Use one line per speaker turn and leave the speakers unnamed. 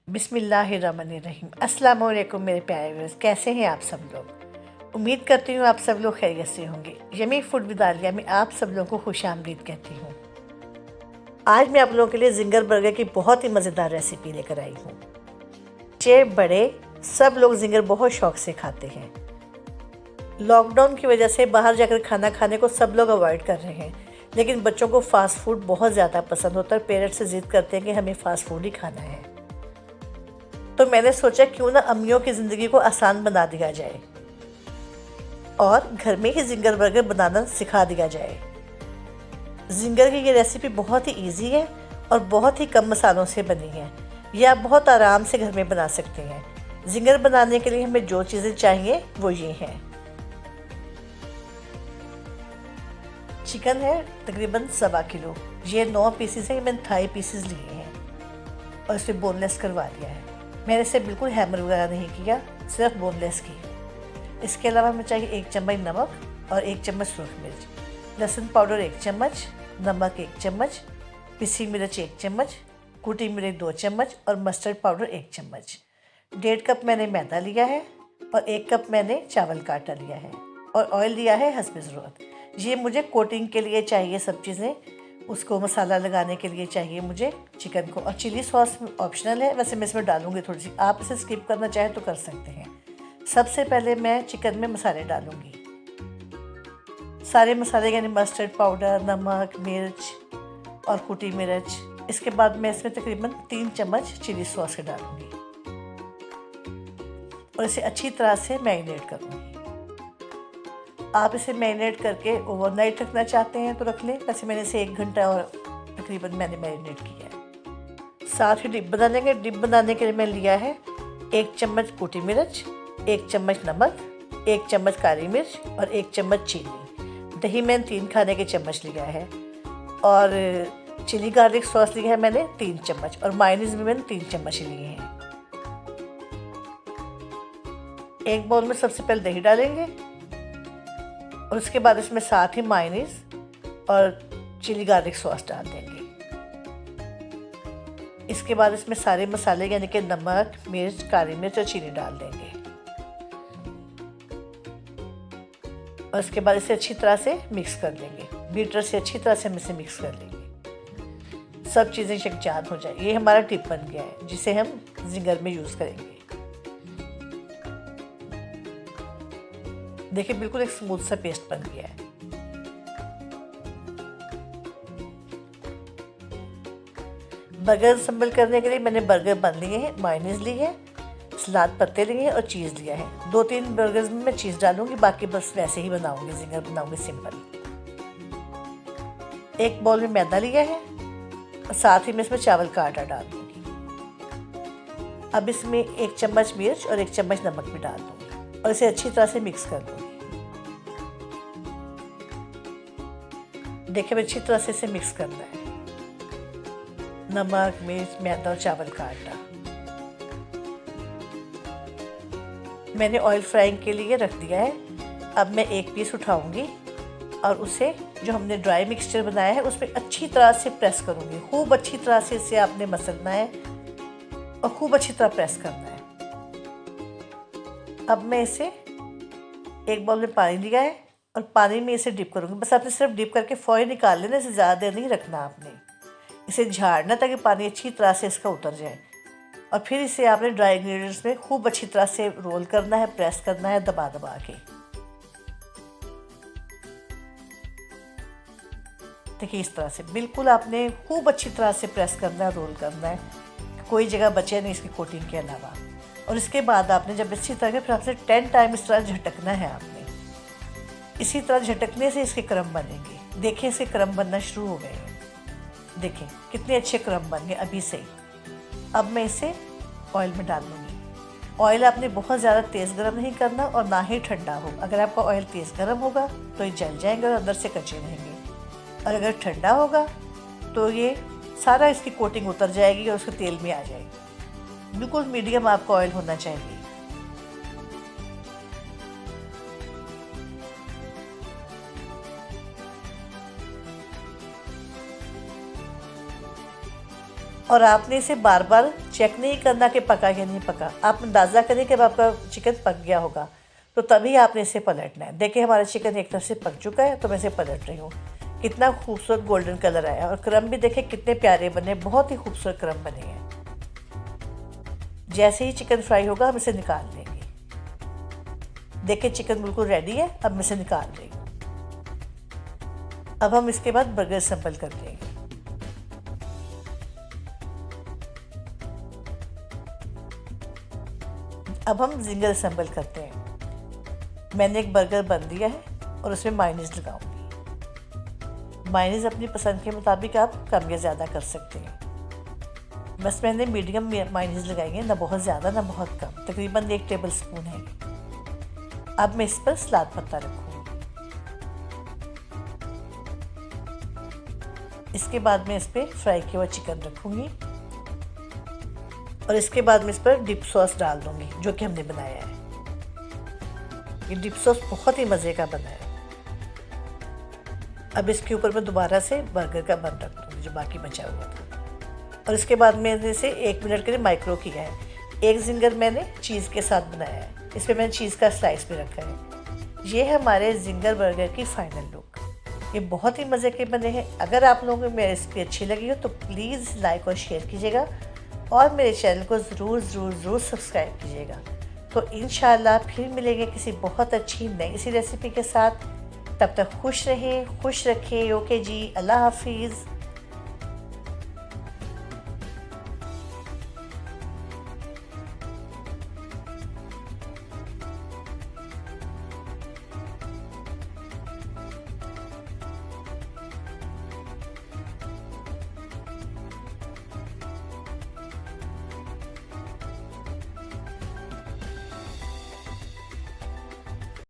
बिस्मिल्लाहिर्रहमानिर्रहीम। अस्सलाम वालेकुम मेरे प्यारे व्यूअर्स, कैसे हैं आप सब लोग। उम्मीद करती हूँ आप सब लोग खैरियत से होंगे। यमी फूड विद आलिया में आप सब लोगों को खुश आमदीद कहती हूँ। आज मैं आप लोगों के लिए जिंगर बर्गर की बहुत ही मज़ेदार रेसिपी लेकर आई हूँ। बच्चे बड़े सब लोग जिंगर बहुत शौक से खाते हैं। लॉकडाउन की वजह से बाहर जाकर खाना खाने को सब लोग अवॉइड कर रहे हैं, लेकिन बच्चों को फ़ास्ट फूड बहुत ज़्यादा पसंद होता है। पेरेंट्स से ज़िद करते हैं कि हमें फ़ास्ट फूड ही खाना है। तो मैंने सोचा क्यों ना अम्मियों की ज़िंदगी को आसान बना दिया जाए और घर में ही जिंगर बर्गर बनाना सिखा दिया जाए। जिंगर की ये रेसिपी बहुत ही इजी है और बहुत ही कम मसालों से बनी है। ये आप बहुत आराम से घर में बना सकते हैं। जिंगर बनाने के लिए हमें जो चीज़ें चाहिए वो ये हैं। चिकन है तकरीबन 1.25 किलो। ये 9 पीसेस हैं। मैंने थाई पीसेस लिए हैं और इसे बोनलेस करवा दिया है। मैंने इसे बिल्कुल हैमर वगैरह नहीं किया, सिर्फ बोनलेस की। इसके अलावा हमें चाहिए 1 चम्मच नमक और 1 चम्मच सूखी मिर्च, लहसुन पाउडर 1 चम्मच, नमक 1 चम्मच, पिसी मिर्च 1 चम्मच, कुटी मिर्च 2 चम्मच और मस्टर्ड पाउडर 1 चम्मच। 1.5 कप मैंने मैदा लिया है और 1 कप मैंने चावल का आटा लिया है और ऑयल लिया है हस्ब ज़रूरत। ये मुझे कोटिंग के लिए चाहिए सब चीज़ें। उसको मसाला लगाने के लिए चाहिए मुझे चिकन को। और चिली सॉस ऑप्शनल है, वैसे मैं इसमें डालूंगी थोड़ी सी, आप इसे स्किप करना चाहें तो कर सकते हैं। सबसे पहले मैं चिकन में मसाले डालूंगी। सारे मसाले यानी मस्टर्ड पाउडर, नमक, मिर्च और कुटी मिर्च। इसके बाद मैं इसमें तकरीबन 3 चम्मच चिली सॉस के डालूंगी और इसे अच्छी तरह से मैरिनेट करूँगी। आप इसे मैरिनेट करके ओवरनाइट रखना चाहते हैं तो रख लें, वैसे मैंने इसे 1 घंटा और तकरीबन मैंने मैरिनेट किया है। साथ ही डिप बना लेंगे। डिप बनाने के लिए मैं लिया है 1 चम्मच कुटी मिर्च, 1 चम्मच नमक, 1 चम्मच काली मिर्च और 1 चम्मच चीनी। दही मैंने 3 खाने के चम्मच लिया है और चिली गार्लिक सॉस लिया है मैंने 3 चम्मच और मायोनीज भी मैंने 3 चम्मच लिए हैं। एक बाउल में सबसे पहले दही डालेंगे और उसके बाद इसमें साथ ही मायोनीज और चिली गार्लिक सॉस डाल देंगे। इसके बाद इसमें सारे मसाले यानी कि नमक, मिर्च, काली मिर्च और चीनी डाल देंगे और उसके बाद इसे अच्छी तरह से मिक्स कर लेंगे। बीटर से अच्छी तरह से हम इसे मिक्स कर लेंगे, सब चीज़ें यकजान हो जाए। ये हमारा टिप बन गया है जिसे हम जिंगर में यूज़ करेंगे। देखिए बिल्कुल एक स्मूथ सा पेस्ट बन गया है। बर्गर असम्बल करने के लिए मैंने बर्गर बन लिए हैं, मायोनीज ली है, सलाद पत्ते लिए हैं और चीज़ लिया है। 2-3 बर्गर्स में मैं चीज़ डालूंगी, बाकी बस वैसे ही बनाऊंगी, जिंगर बनाऊंगी सिंपल। एक बाउल में मैदा लिया है और साथ ही मैं इसमें चावल का आटा डाल दूंगी। अब इसमें 1 चम्मच मिर्च और 1 चम्मच नमक भी डाल दूंगी और इसे अच्छी तरह से मिक्स कर दूंगी। देखिए अच्छी तरह से इसे मिक्स करना है। नमक, मिर्च, मैदा और चावल का आटा मैंने ऑयल फ्राइंग के लिए रख दिया है। अब मैं एक पीस उठाऊंगी और उसे जो हमने ड्राई मिक्सचर बनाया है उसमें अच्छी तरह से प्रेस करूंगी। खूब अच्छी तरह से इसे आपने मसलना है और खूब अच्छी तरह प्रेस करना है। अब मैं इसे एक बाउल में पानी लिया है और पानी में इसे डिप करूँगी। बस आपने सिर्फ डिप करके फॉइल निकाल लेना, इसे ज़्यादा देर नहीं रखना आपने। इसे झाड़ना ताकि पानी अच्छी तरह से इसका उतर जाए और फिर इसे आपने ड्राई इंग्रेडिएंट्स में खूब अच्छी तरह से रोल करना है, प्रेस करना है दबा दबा के। देखिए इस तरह से बिल्कुल आपने खूब अच्छी तरह से प्रेस करना है, रोल करना है, कोई जगह बचे नहीं इसकी कोटिंग के अलावा। और इसके बाद आपने जब अच्छी तरह फिर आपसे 10 टाइम इस तरह झटकना है आपने। इसी तरह झटकने से इसके क्रम बनेंगे। देखिए इसके क्रम बनना शुरू हो गए हैं। देखिए कितने अच्छे क्रम बन गए अभी से ही। अब मैं इसे ऑयल में डाल दूँगी। ऑयल आपने बहुत ज़्यादा तेज़ गर्म नहीं करना और ना ही ठंडा हो। अगर आपका ऑयल तेज़ गर्म होगा तो ये जल जाएंगे और अंदर से कच्चे रहेंगे, और अगर ठंडा होगा तो ये सारा इसकी कोटिंग उतर जाएगी और उसके तेल में आ जाएगी। बिल्कुल मीडियम आपका ऑयल होना चाहिए। और आपने इसे बार बार चेक नहीं करना कि पका या नहीं पका। आप अंदाज़ा करें कि अब आपका चिकन पक गया होगा, तो तभी आपने इसे पलटना है। देखिए हमारा चिकन एक तरफ से पक चुका है, तो मैं इसे पलट रही हूँ। कितना खूबसूरत गोल्डन कलर आया और क्रम भी देखिए कितने प्यारे बने, बहुत ही खूबसूरत क्रम बने हैं। जैसे ही चिकन फ्राई होगा हम इसे निकाल लेंगे। देखिए चिकन बिल्कुल रेडी है, अब मैं इसे निकाल रही हूँ। अब हम इसके बाद बर्गर असेंबल कर लेंगे। अब हम जिंगर असेंबल करते हैं। मैंने एक बर्गर बन दिया है और उसमें मायोनीज लगाऊंगी। मायोनीज अपनी पसंद के मुताबिक आप कम या ज़्यादा कर सकते हैं। बस मैंने मीडियम मायोनीज लगाई है, ना बहुत ज़्यादा ना बहुत कम, तकरीबन 1 टेबल स्पून है। अब मैं इस पर सलाद पत्ता रखूँगी। इसके बाद मैं इस पर फ्राई किया हुआ चिकन रखूँगी और इसके बाद मैं इस पर डिप सॉस डाल दूँगी जो कि हमने बनाया है। ये डिप सॉस बहुत ही मज़े का बना है। अब इसके ऊपर मैं दोबारा से बर्गर का बन रख दूँगी जो बाकी बचा हुआ था, और इसके बाद मैंने इसे 1 मिनट के लिए माइक्रो किया है। एक जिंगर मैंने चीज़ के साथ बनाया है, इस पर मैंने चीज़ का स्लाइस भी रखा है। ये है हमारे जिंगर बर्गर की फाइनल लुक। ये बहुत ही मज़े के बने हैं। अगर आप लोगों को मेरी रेसिपी अच्छी लगी हो तो प्लीज़ लाइक और शेयर कीजिएगा और मेरे चैनल को ज़रूर सब्सक्राइब कीजिएगा। तो इंशाल्लाह फिर मिलेंगे किसी बहुत अच्छी नई सी रेसिपी के साथ। तब तक खुश रहें, खुश रखें। ओके जी, अल्लाह हाफिज़।